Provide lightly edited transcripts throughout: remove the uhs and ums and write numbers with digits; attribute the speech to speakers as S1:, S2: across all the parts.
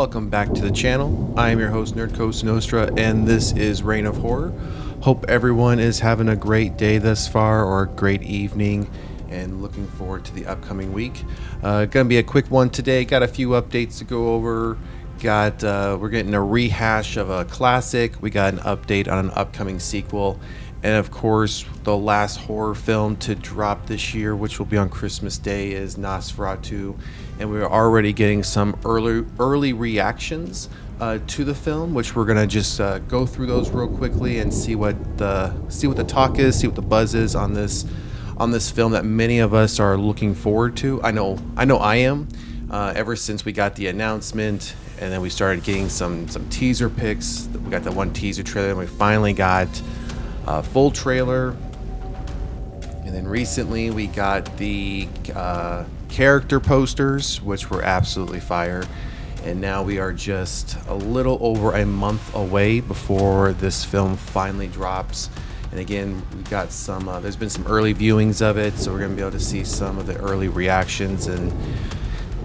S1: welcome back to the channel. I am your host, Nerd Coast Nostra, and this is Reign of Horror. Hope everyone is having a great day thus far, or a great evening, and looking forward to the upcoming week. Gonna be a quick one today. Got a few updates to go over. We're getting a rehash of a classic. We got an update on an upcoming sequel. And of course, the last horror film to drop this year, which will be on Christmas Day, is Nosferatu. And we're already getting some early reactions to the film, which we're gonna just go through those real quickly and see what the talk is, see what the buzz is on this film that many of us are looking forward to. I know I am. Ever since we got the announcement, and then we started getting some teaser pics. We got the one teaser trailer, and we finally got a full trailer. And then recently we got the character posters, which were absolutely fire. And now we are just a little over a month away before this film finally drops. And again, we got there's been some early viewings of it, so we're gonna be able to see some of the early reactions and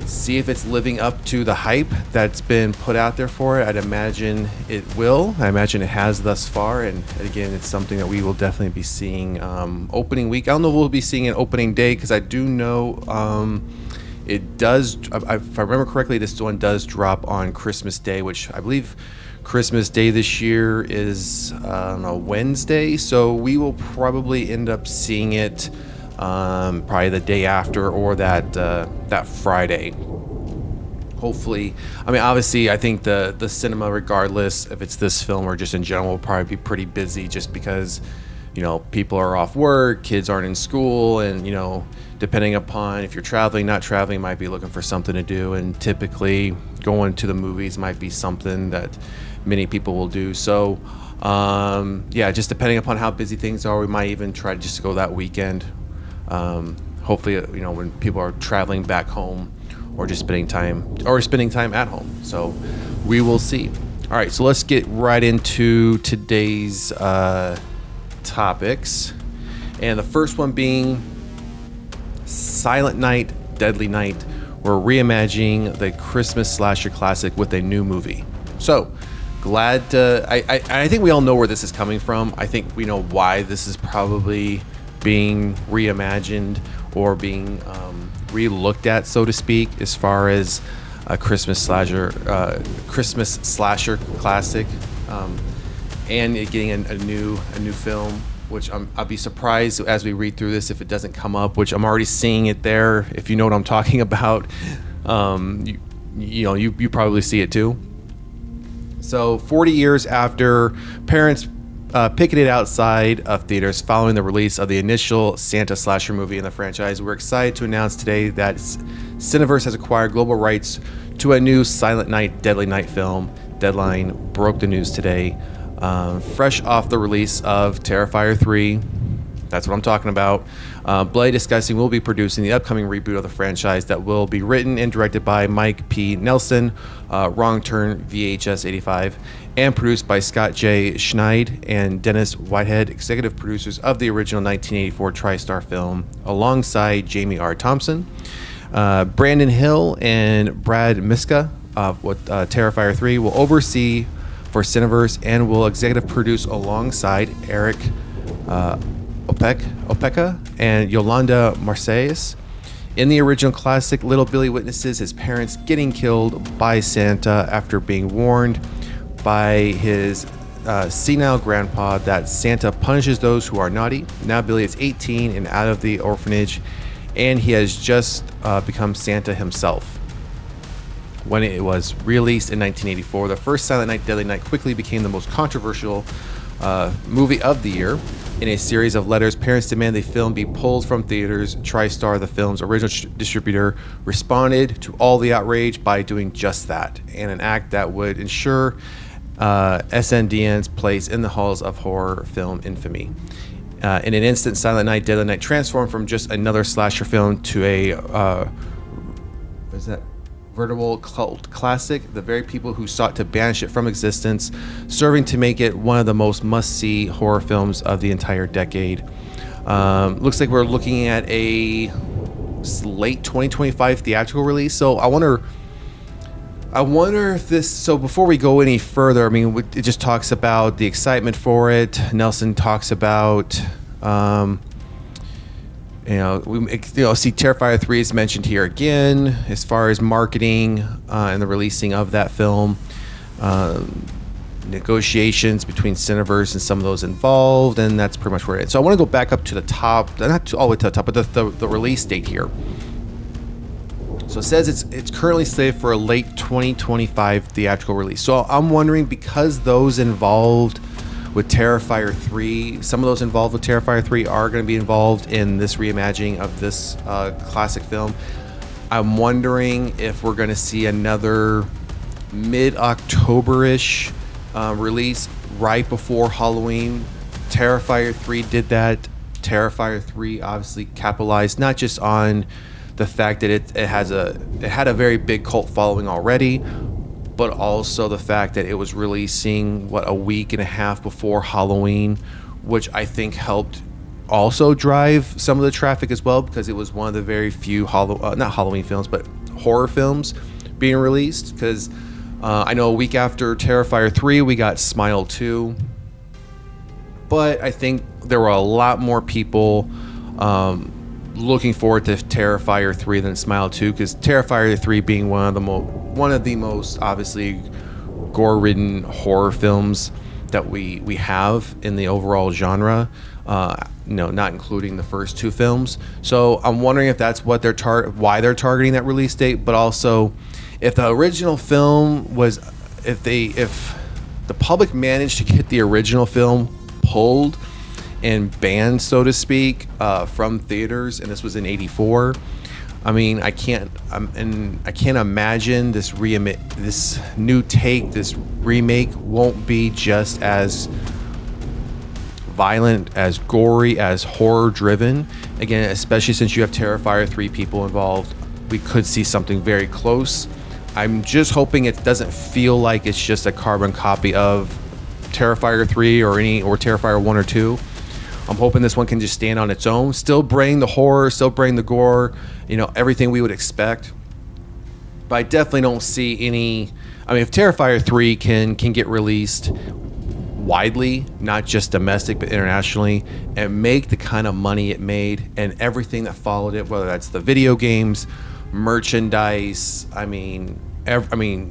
S1: see if it's living up to the hype that's been put out there for it. I'd imagine it will. I imagine it has thus far, and again, it's something that we will definitely be seeing opening week. I don't know if we'll be seeing it opening day, because I do know it does, if I remember correctly, this one does drop on Christmas Day, which I believe Christmas Day this year is on a Wednesday, so we will probably end up seeing it probably the day after, or that Friday. Hopefully, I mean, obviously, I think the cinema, regardless if it's this film or just in general, will probably be pretty busy, just because, you know, people are off work, kids aren't in school, and, you know, depending upon if you're traveling, not traveling, might be looking for something to do, and typically going to the movies might be something that many people will do. So yeah, just depending upon how busy things are, we might even try just to go that weekend. Hopefully, you know, when people are traveling back home, or just spending time at home. So we will see. All right, so let's get right into today's topics. And the first one being Silent Night, Deadly Night. We're reimagining the Christmas slasher classic with a new movie. So glad to, I think we all know where this is coming from. I think we know why this is probably being reimagined or being re-looked at, so to speak, as far as a Christmas slasher classic, and it getting a new film, which I'll be surprised as we read through this if it doesn't come up, which I'm already seeing it there. If you know what I'm talking about, you probably see it too. So 40 years after parents picketed outside of theaters following the release of the initial Santa slasher movie in the franchise, we're excited to announce today that Cineverse has acquired global rights to a new Silent Night, Deadly Night film. Deadline broke the news today, fresh off the release of Terrifier 3. That's what I'm talking about. Bloody Disgusting will be producing the upcoming reboot of the franchise that will be written and directed by Mike P. Nelson, Wrong Turn VHS 85, and produced by Scott J. Schneid and Dennis Whitehead, executive producers of the original 1984 TriStar film, alongside Jamie R. Thompson. Brandon Hill and Brad Miska with Terrifier 3 will oversee for Cineverse and will executive produce alongside Eric Opeka and Yolanda Marseilles. In the original classic, little Billy witnesses his parents getting killed by Santa after being warned by his senile grandpa that Santa punishes those who are naughty. Now Billy is 18 and out of the orphanage, and he has just become Santa himself. When it was released in 1984, the first Silent Night, Deadly Night quickly became the most controversial movie of the year. In a series of letters, parents demand the film be pulled from theaters. TriStar, the film's original distributor, responded to all the outrage by doing just that, and an act that would ensure SNDN's place in the halls of horror film infamy. In an instant, Silent Night, Deadly Night transformed from just another slasher film to a veritable cult classic. The very people who sought to banish it from existence, serving to make it one of the most must-see horror films of the entire decade. Looks like we're looking at a late 2025 theatrical release. So I wonder, I wonder if this. So before we go any further, I mean, it just talks about the excitement for it. Nelson talks about, see Terrifier 3 is mentioned here again as far as marketing and the releasing of that film. Negotiations between Cineverse and some of those involved, and that's pretty much where it is. So I want to go back up to the top, not all the way to the top, but the release date here. So it says it's currently slated for a late 2025 theatrical release. So I'm wondering, because those involved with Terrifier 3, some of those involved with Terrifier 3 are going to be involved in this reimagining of this classic film. I'm wondering if we're going to see another mid-October-ish release right before Halloween. Terrifier 3 did that. Terrifier 3 obviously capitalized not just on the fact that it had a very big cult following already, but also the fact that it was releasing a week and a half before Halloween, which I think helped also drive some of the traffic as well, because it was one of the very few not Halloween films, but horror films being released. Because I know a week after Terrifier 3 we got Smile 2, but I think there were a lot more people looking forward to Terrifier 3 than Smile 2, because Terrifier 3 being one of the most obviously gore-ridden horror films that we have in the overall genre, not including the first two films. So I'm wondering if that's what why they're targeting that release date, but also if the original film was, if the public managed to get the original film pulled and banned, so to speak, from theaters, and this was in '84. I mean, I can't imagine this new take, this remake won't be just as violent, as gory, as horror driven. Again, especially since you have Terrifier 3 people involved, we could see something very close. I'm just hoping it doesn't feel like it's just a carbon copy of Terrifier 3 or Terrifier 1 or 2. I'm hoping this one can just stand on its own, still bring the horror, still bring the gore, everything we would expect. But I definitely don't see any. I mean, if Terrifier 3 can get released widely, not just domestic but internationally, and make the kind of money it made and everything that followed it, whether that's the video games, merchandise,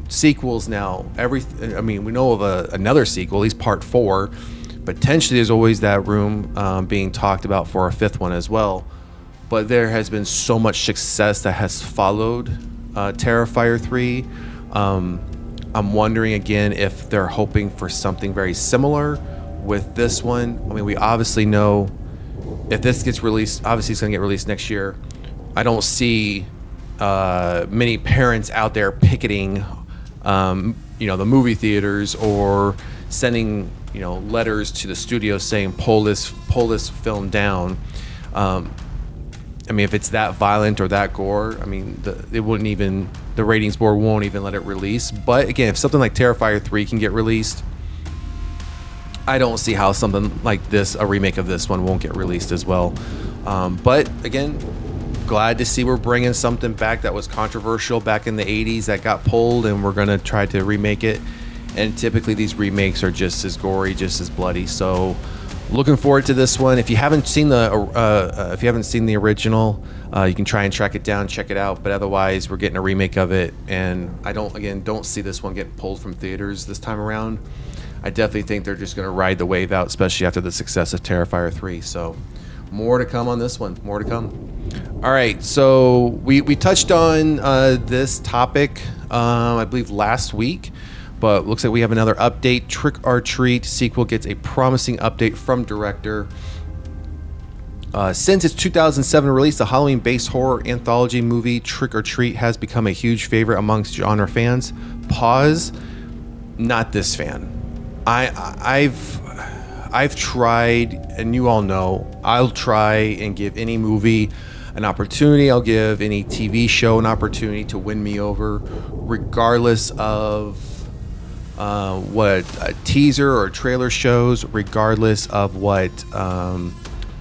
S1: sequels now. We know of another sequel, at least part 4. Potentially there's always that room being talked about for a 5th one as well. But there has been so much success that has followed Terrifier 3. I'm wondering again if they're hoping for something very similar with this one. I mean, we obviously know if this gets released, obviously it's going to get released next year. I don't see many parents out there picketing the movie theaters or sending letters to the studio saying pull this film down. If it's that violent or that gore, the ratings board won't even let it release. But again, if something like Terrifier 3 can get released, I don't see how something like this, a remake of this one, won't get released as well. But again, glad to see we're bringing something back that was controversial back in the 80s that got pulled, and we're going to try to remake it. And typically these remakes are just as gory, just as bloody. So looking forward to this one. If you haven't seen the original, you can try and track it down, check it out. But otherwise, we're getting a remake of it, and I don't see this one getting pulled from theaters this time around. I definitely think they're just going to ride the wave out, especially after the success of Terrifier 3. So more to come on this one. More to come. All right, so we touched on this topic, I believe, last week. But looks like we have another update. Trick or Treat sequel gets a promising update from director. Since its 2007 release, the Halloween-based horror anthology movie Trick or Treat has become a huge favorite amongst genre fans. Pause. Not this fan. I've tried, and you all know, I'll try and give any movie an opportunity. I'll give any TV show an opportunity to win me over, regardless of what a teaser or trailer shows, regardless of what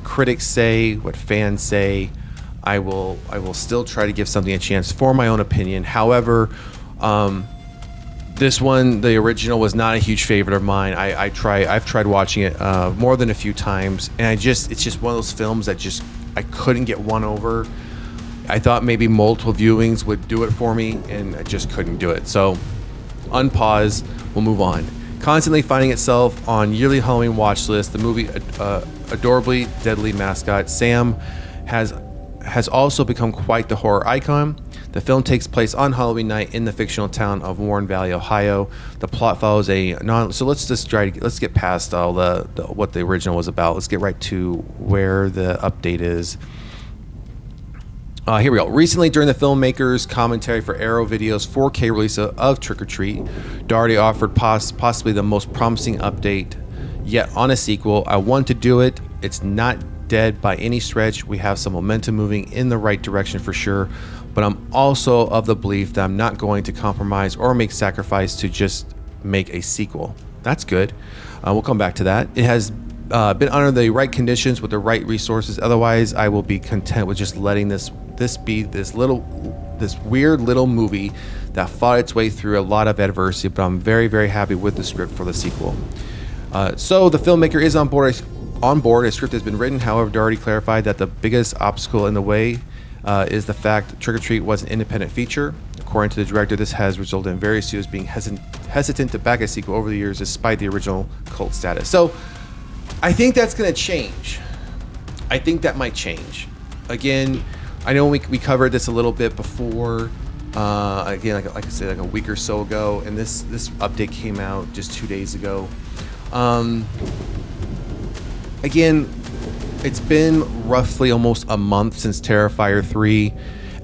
S1: critics say, what fans say. I will still try to give something a chance for my own opinion. However, This one, the original, was not a huge favorite of mine. I've tried watching it more than a few times, and it's just one of those films that just I couldn't get won over. I thought maybe multiple viewings would do it for me, and I just couldn't do it. So, unpause. We'll move on. Constantly finding itself on yearly Halloween watch list, the movie Adorably Deadly Mascot Sam has also become quite the horror icon. The film takes place on Halloween night in the fictional town of Warren Valley, Ohio. The plot follows so let's get past all the what the original was about. Let's get right to where the update is. Here we go. Recently, during the filmmaker's commentary for Arrow Video's 4K release of Trick or Treat, Doherty offered possibly the most promising update yet on a sequel. I want to do it. It's not dead by any stretch. We have some momentum moving in the right direction for sure, but I'm also of the belief that I'm not going to compromise or make sacrifice to just make a sequel. That's good. We'll come back to that. It has been under the right conditions with the right resources. Otherwise, I will be content with just letting this be this weird little movie that fought its way through a lot of adversity, but I'm very, very happy with the script for the sequel. So the filmmaker is on board. A script has been written. However, Doherty clarified that the biggest obstacle in the way is the fact that Trick or Treat was an independent feature. According to the director, this has resulted in various studios being hesitant to back a sequel over the years despite the original cult status. So I think that's going to change. I think that might change. Again, I know we covered this a little bit before. Again, like I said, like a week or so ago, and this update came out just 2 days ago. Again, it's been roughly almost a month since Terrifier 3,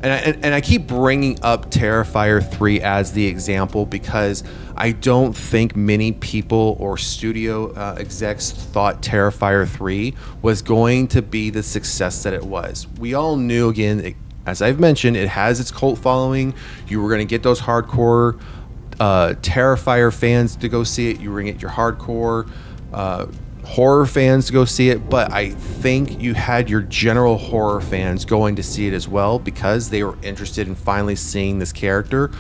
S1: and I keep bringing up Terrifier 3 as the example because I don't think many people or studio execs thought Terrifier 3 was going to be the success that it was. We all knew, again, as I've mentioned, it has its cult following. You were going to get those hardcore Terrifier fans to go see it. You were going to get your hardcore horror fans to go see it, but I think you had your general horror fans going to see it as well because they were interested in finally seeing this character,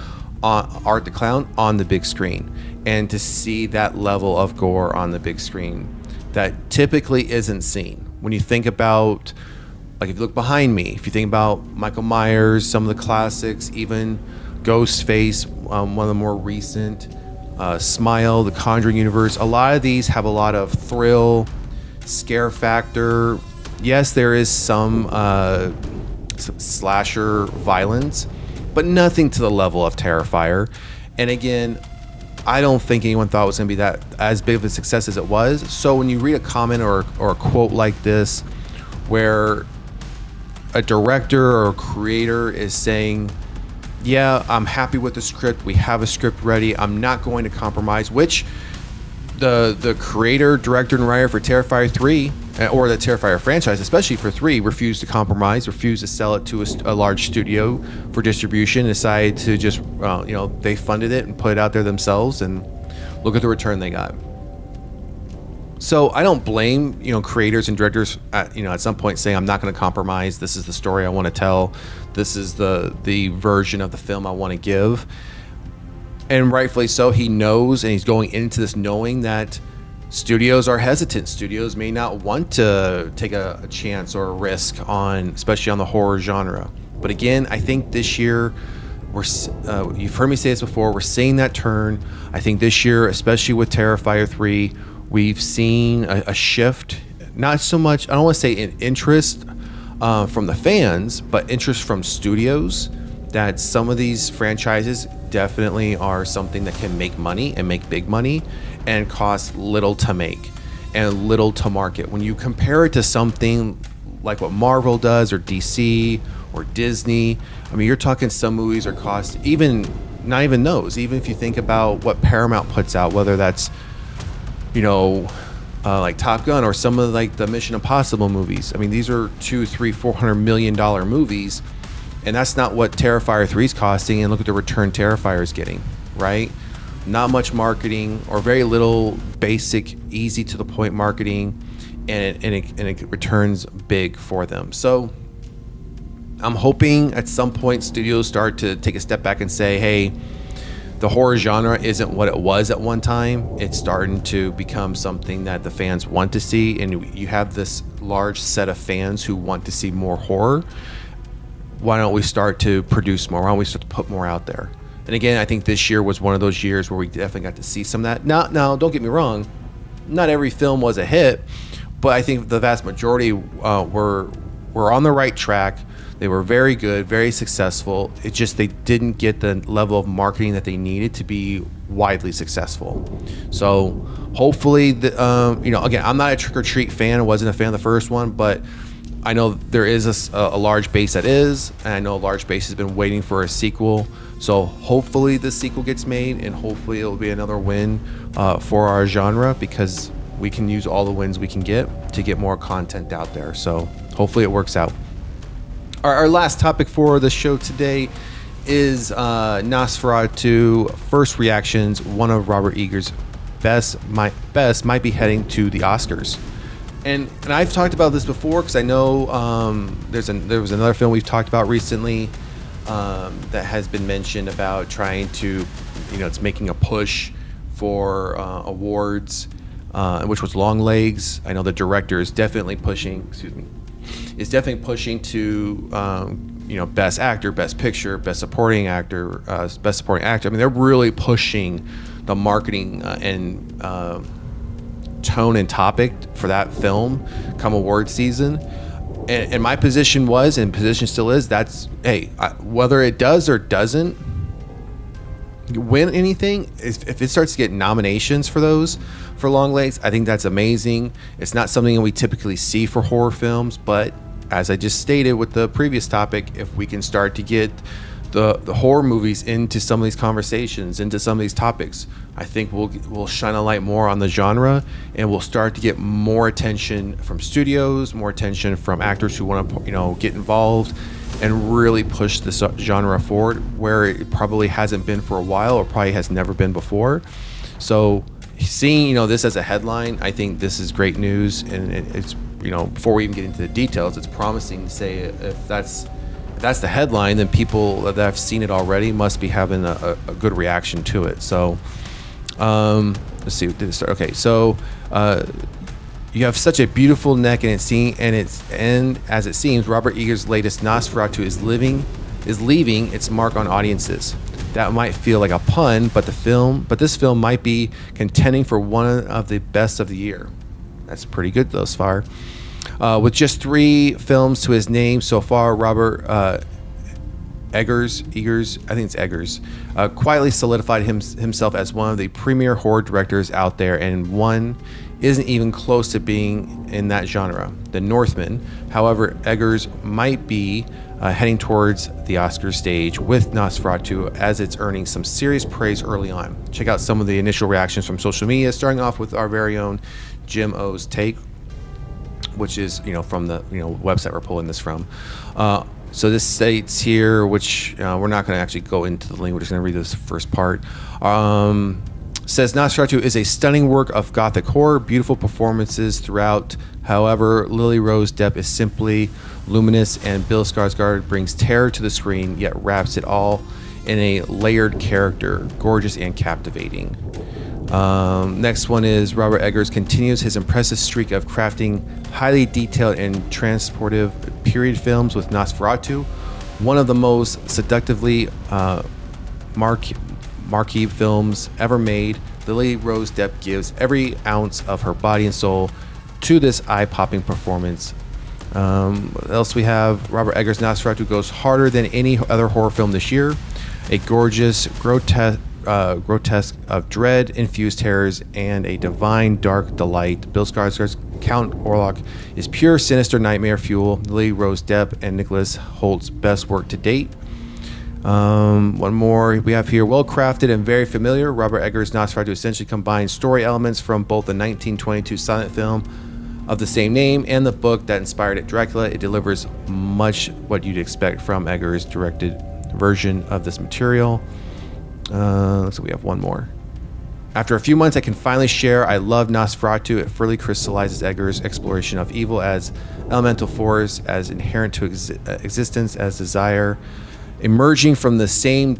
S1: Art the Clown, on the big screen, and to see that level of gore on the big screen that typically isn't seen. When you think about, like, if you look behind me, if you think about Michael Myers, some of the classics, even Ghostface, one of the more recent, Smile, the Conjuring universe, a lot of these have a lot of thrill, scare factor. Yes, there is some slasher violence, but nothing to the level of Terrifier. And again, I don't think anyone thought it was going to be that as big of a success as it was. So when you read a comment or a quote like this, where a director or a creator is saying, yeah, I'm happy with the script. We have a script ready. I'm not going to compromise, which the creator, director, and writer for Terrifier 3, or the Terrifier franchise, especially for 3, refused to compromise, refused to sell it to a large studio for distribution, decided to just, they funded it and put it out there themselves, and look at the return they got. So I don't blame, creators and directors at some point saying, I'm not going to compromise. This is the story I want to tell. This is the version of the film I want to give. And rightfully so, he knows, and he's going into this knowing that studios are hesitant. Studios may not want to take a chance or a risk especially on the horror genre. But again, I think this year, you've heard me say this before, we're seeing that turn. I think this year, especially with Terrifier 3, we've seen a shift, not so much, I don't want to say in interest from the fans, but interest from studios, that some of these franchises definitely are something that can make money and make big money and cost little to make and little to market. When you compare it to something like what Marvel does or DC or Disney, I mean, you're talking some movies are cost, not even those, even if you think about what Paramount puts out, whether that's like Top Gun or some of like the Mission Impossible movies. I mean, these are $200, $300, $400 million movies, and that's not what Terrifier 3 is costing. And look at the return Terrifier is getting, right? Not much marketing or very little basic, easy to the point marketing, and it returns big for them. So I'm hoping at some point studios start to take a step back and say, hey, the horror genre isn't what it was at one time. It's starting to become something that the fans want to see, and you have this large set of fans who want to see more horror. Why don't we start to produce more? Why don't we start to put more out there? And again, I think this year was one of those years where we definitely got to see some of that. Now, don't get me wrong, not every film was a hit, but I think the vast majority were on the right track. They were very good, very successful. It's just they didn't get the level of marketing that they needed to be widely successful. So hopefully, again, I'm not a Trick or Treat fan. I wasn't a fan of the first one, but I know there is a large base that is, and I know a large base has been waiting for a sequel. So hopefully the sequel gets made, and hopefully it'll be another win for our genre, because we can use all the wins we can get to get more content out there. So hopefully it works out. Our last topic for the show today is Nosferatu first reactions. One of Robert Eggers' best might be heading to the Oscars. And I've talked about this before, because I know there was another film we've talked about recently that has been mentioned about trying to, it's making a push for awards, which was Long Legs. I know the director is definitely pushing. To best actor, best picture, best supporting actor, best supporting actor. I mean, they're really pushing the marketing and tone and topic for that film come award season. And my position was, and position still is, whether it does or doesn't win anything, if it starts to get nominations for those for Long Legs, I think that's amazing. It's not something that we typically see for horror films, but as I just stated with the previous topic, if we can start to get the horror movies into some of these conversations, into some of these topics, I think we'll shine a light more on the genre, and we'll start to get more attention from studios, more attention from actors who want to get involved and really push this genre forward, where it probably hasn't been for a while, or probably has never been before. So seeing this as a headline, I think this is great news, and it's before we even get into the details, it's promising to say if that's the headline, then people that have seen it already must be having a good reaction to it. So let's see, did it start? Okay, so you have such a beautiful neck, and as it seems, Robert Eggers' latest Nosferatu is leaving its mark on audiences. That might feel like a pun, but this film might be contending for one of the best of the year. That's pretty good thus far. With just 3 films to his name so far, Robert Eggers, I think it's Eggers, quietly solidified himself as one of the premier horror directors out there, and one isn't even close to being in that genre, The Northman. However, Eggers might be heading towards the Oscar stage with Nosferatu, as it's earning some serious praise early on. Check out some of the initial reactions from social media, starting off with our very own Jim O's take, which is from the website we're pulling this from. So this states here, which we're not going to actually go into the link. We're just going to read this first part. Says Nosferatu is a stunning work of gothic horror, beautiful performances throughout. However, Lily Rose Depp is simply luminous, and Bill Skarsgård brings terror to the screen, yet wraps it all in a layered character, gorgeous and captivating. Next one is Robert Eggers continues his impressive streak of crafting highly detailed and transportive period films with Nosferatu, one of the most seductively marquee films ever made. Lily Rose Depp gives every ounce of her body and soul to this eye-popping performance. What else we have? Robert Eggers' Nosferatu goes harder than any other horror film this year. A gorgeous, grotesque of dread-infused terrors and a divine dark delight. Bill Skarsgård's Count Orlok is pure sinister nightmare fuel. Lily Rose Depp and Nicholas Holt's best work to date. One more we have here. Well-crafted and very familiar, Robert Eggers' Nosferatu essentially combines story elements from both the 1922 silent film of the same name and the book that inspired it, Dracula. It delivers much what you'd expect from Eggers' directed version of this material. So we have one more. After a few months, I can finally share I love Nosferatu. It fully crystallizes Eggers' exploration of evil as elemental force, as inherent to existence, as desire, emerging from the same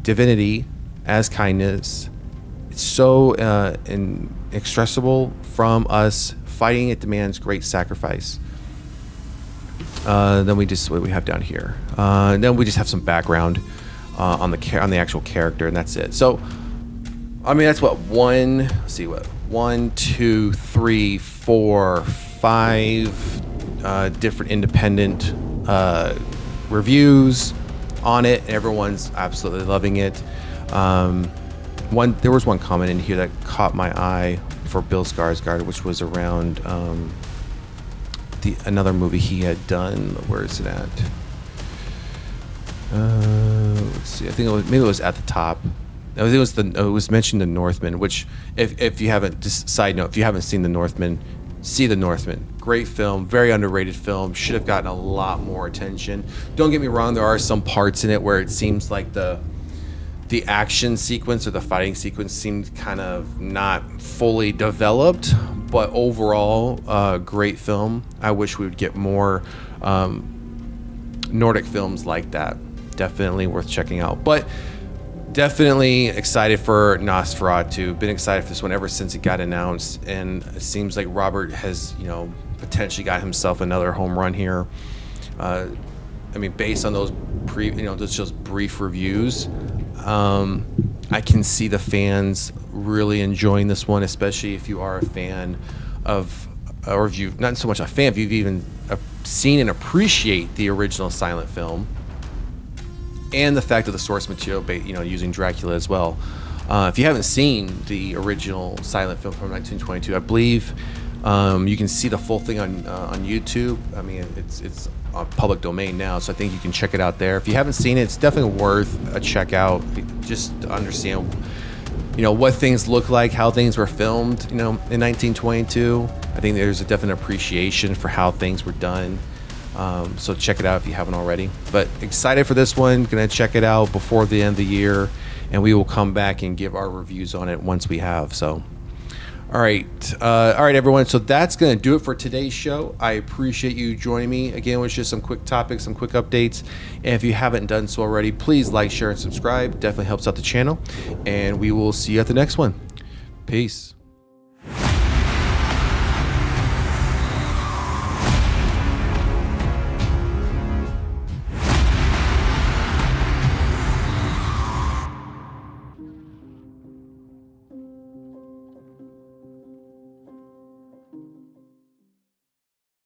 S1: divinity as kindness. It's so inexpressible from us. Fighting it demands great sacrifice. Then we just, what do we have down here? Then we just have some background on the actual character, and that's it. So, I mean, that's what let's see, what 1, 2, 3, 4, 5 different independent reviews on it, and everyone's absolutely loving it. There was one comment in here that caught my eye for Bill Skarsgård, which was around another movie he had done. Where is it at? Let's see. I think maybe it was at the top. I think it was mentioned The Northman, which if you haven't, just side note, if you haven't seen The Northman, see The Northman. Great film, very underrated film. Should have gotten a lot more attention. Don't get me wrong, there are some parts in it where it seems like the action sequence or the fighting sequence seemed kind of not fully developed, but overall, great film. I wish we would get more Nordic films like that. Definitely worth checking out. But definitely excited for Nosferatu. Been excited for this one ever since it got announced, and it seems like Robert has, potentially got himself another home run here. I mean, based on those just brief reviews, I can see the fans really enjoying this one, especially if you are a fan of, or if you've not so much a fan, if you've even seen and appreciate the original silent film, and the fact of the source material, using Dracula as well. If you haven't seen the original silent film from 1922, I believe you can see the full thing on YouTube. I mean, it's public domain now, so I think you can check it out there. If you haven't seen it, it's definitely worth a check out, just to understand, what things look like, how things were filmed, in 1922. I think there's a definite appreciation for how things were done. So check it out if you haven't already. But excited for this one. Gonna check it out before the end of the year, and we will come back and give our reviews on it once we have. So. All right, everyone. So that's going to do it for today's show. I appreciate you joining me. Again, with just some quick topics, some quick updates. And if you haven't done so already, please like, share, and subscribe. Definitely helps out the channel. And we will see you at the next one. Peace.